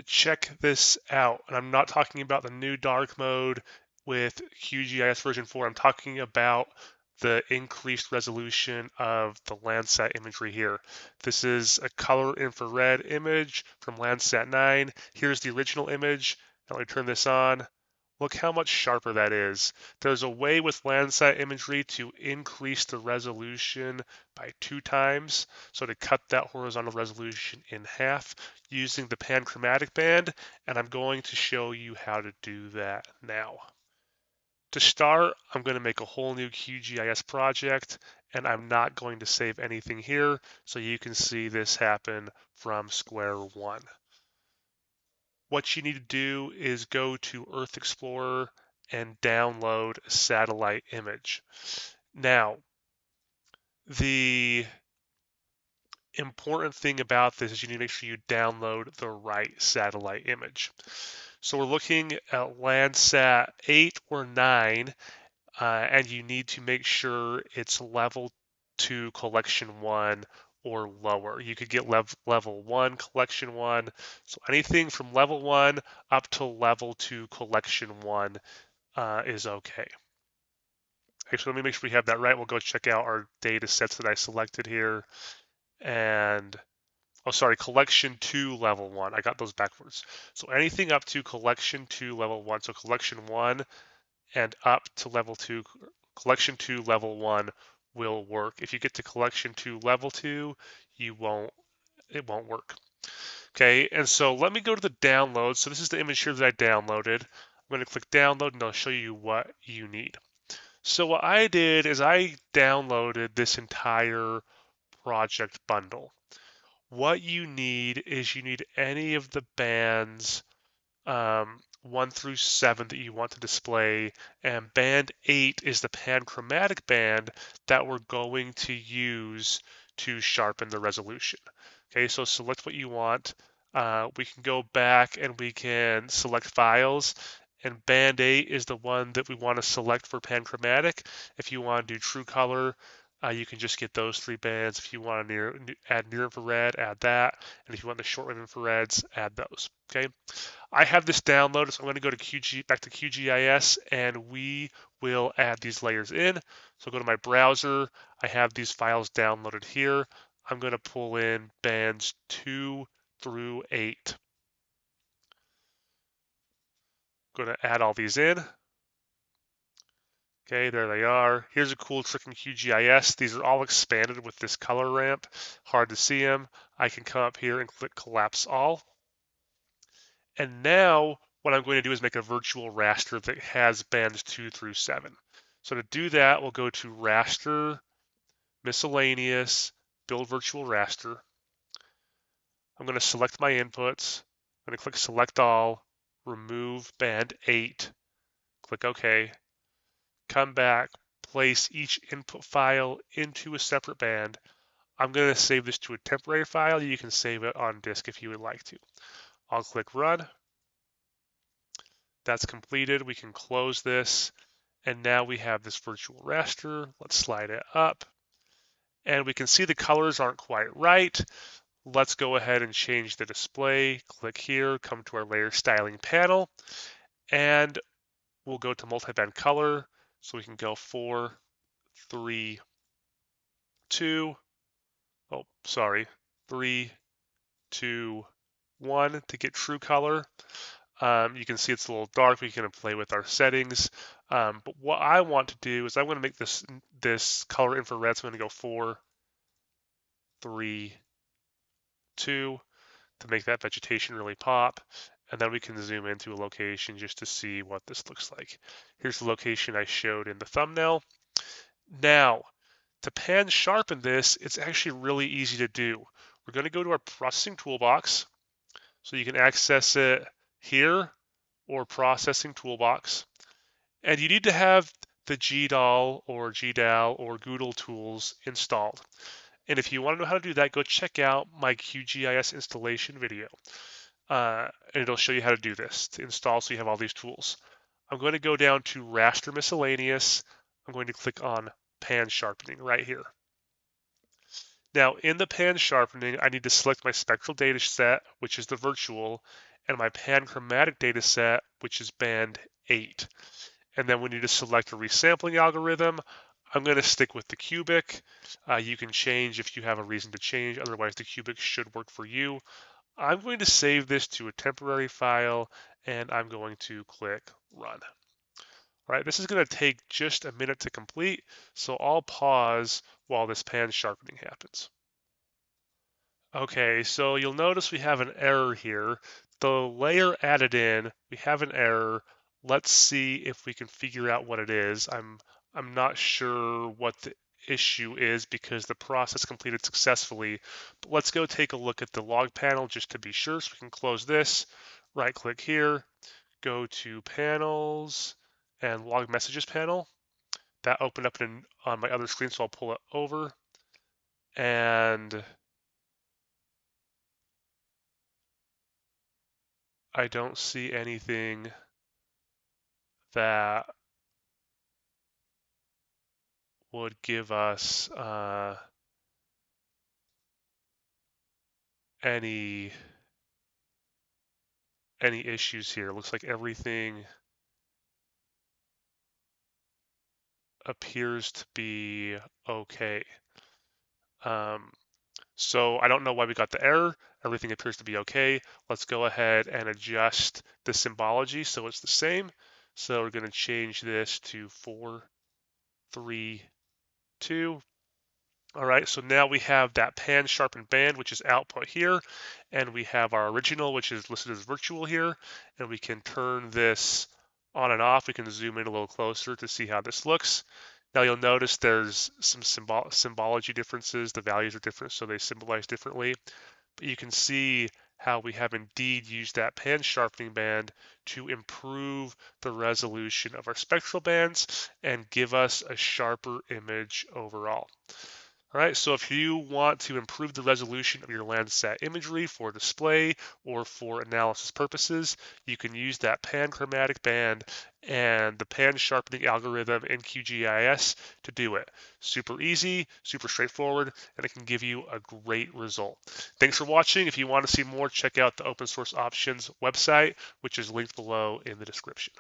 check this out. And I'm not talking about the new dark mode with QGIS version 4. I'm talking about the increased resolution of the Landsat imagery here. This is a color infrared image from Landsat 9. Here's the original image. Now let me turn this on. Look how much sharper that is. There's a way with Landsat imagery to increase the resolution by 2 times. So to cut that horizontal resolution in half using the panchromatic band, and I'm going to show you how to do that now. To start, I'm going to make a whole new QGIS project, and I'm not going to save anything here, so you can see this happen from square one. What you need to do is go to Earth Explorer and download a satellite image. Now, the important thing about this is you need to make sure you download the right satellite image. So we're looking at Landsat 8 or 9, and you need to make sure it's level 2 collection 1 or lower. You could get level 1 collection 1. So anything from level 1 up to level 2 collection 1 is okay. Actually, let me make sure we have that right. We'll go check out our data sets that I selected here. And oh, sorry, collection 2 level 1. I got those backwards. So anything up to collection 2 level 1. So collection 1 and up to level 2, collection 2 level 1 will work. If you get to collection 2 level 2, it won't work. Okay, and so let me go to the download. So this is the image here that I downloaded. I'm going to click download and I'll show you what you need. So what I did is I downloaded this entire project bundle. What you need is you need any of the bands 1 through 7 that you want to display, and band 8 is the panchromatic band that we're going to use to sharpen the resolution. Okay, so select what you want. We can go back and we can select files, and band 8 is the one that we want to select for panchromatic. If you want to do true color, you can just get those 3 bands. If you want to add near infrared, add that. And if you want the shortwave infrareds, add those. Okay. I have this downloaded, so I'm going to go to back to QGIS, and we will add these layers in. So go to my browser. I have these files downloaded here. I'm going to pull in bands 2 through 8. Going to add all these in. Okay, there they are. Here's a cool trick in QGIS. These are all expanded with this color ramp. Hard to see them. I can come up here and click collapse all. And now what I'm going to do is make a virtual raster that has bands 2 through 7. So to do that, we'll go to Raster, Miscellaneous, Build Virtual Raster. I'm going to select my inputs. I'm going to click Select All, remove band 8, click OK. Come back, place each input file into a separate band. I'm going to save this to a temporary file. You can save it on disk if you would like to. I'll click Run. That's completed. We can close this. And now we have this virtual raster. Let's slide it up. And we can see the colors aren't quite right. Let's go ahead and change the display. Click here, come to our layer styling panel, and we'll go to multiband color. So we can go 4, 3, 2, 3, 2, 1 to get true color. You can see it's a little dark. We can play with our settings. But what I want to do is I'm going to make this color infrared. So I'm going to go 4, 3, 2 to make that vegetation really pop. And then we can zoom into a location just to see what this looks like. Here's the location I showed in the thumbnail. Now, to pan sharpen this, it's actually really easy to do. We're going to go to our processing toolbox. So you can access it here or processing toolbox. And you need to have the GDAL or GDAL or GDAL tools installed. And if you want to know how to do that, go check out my QGIS installation video. And it'll show you how to do this to install so you have all these tools. I'm going to go down to Raster Miscellaneous. I'm going to click on Pan Sharpening right here. Now in the pan sharpening, I need to select my spectral data set, which is the virtual, and my panchromatic data set, which is band 8. And then we need to select a resampling algorithm. I'm going to stick with the cubic. You can change if you have a reason to change, otherwise the cubic should work for you. I'm going to save this to a temporary file, and I'm going to click run. All right, this is going to take just a minute to complete, so I'll pause while this pan sharpening happens. Okay, so you'll notice we have an error here. The layer added in, we have an error. Let's see if we can figure out what it is. I'm not sure what the issue is because the process completed successfully. But let's go take a look at the log panel just to be sure. So we can close this, right click here, go to panels and log messages panel. That opened up on my other screen, so I'll pull it over. And I don't see anything that would give us any issues here. Looks like everything appears to be okay. So I don't know why we got the error. Everything appears to be okay. Let's go ahead and adjust the symbology so it's the same. So we're going to change this to 4, 3, 2. All right, so now we have that pan sharpened band, which is output here, and we have our original, which is listed as virtual here, and we can turn this on and off. We can zoom in a little closer to see how this looks. Now you'll notice there's some symbology differences. The values are different, so they symbolize differently. But you can see how we have indeed used that pan sharpening band to improve the resolution of our spectral bands and give us a sharper image overall. All right, so if you want to improve the resolution of your Landsat imagery for display or for analysis purposes, you can use that panchromatic band and the pan sharpening algorithm in QGIS to do it. Super easy, super straightforward, and it can give you a great result. Thanks for watching. If you want to see more, check out the open source options website, which is linked below in the description.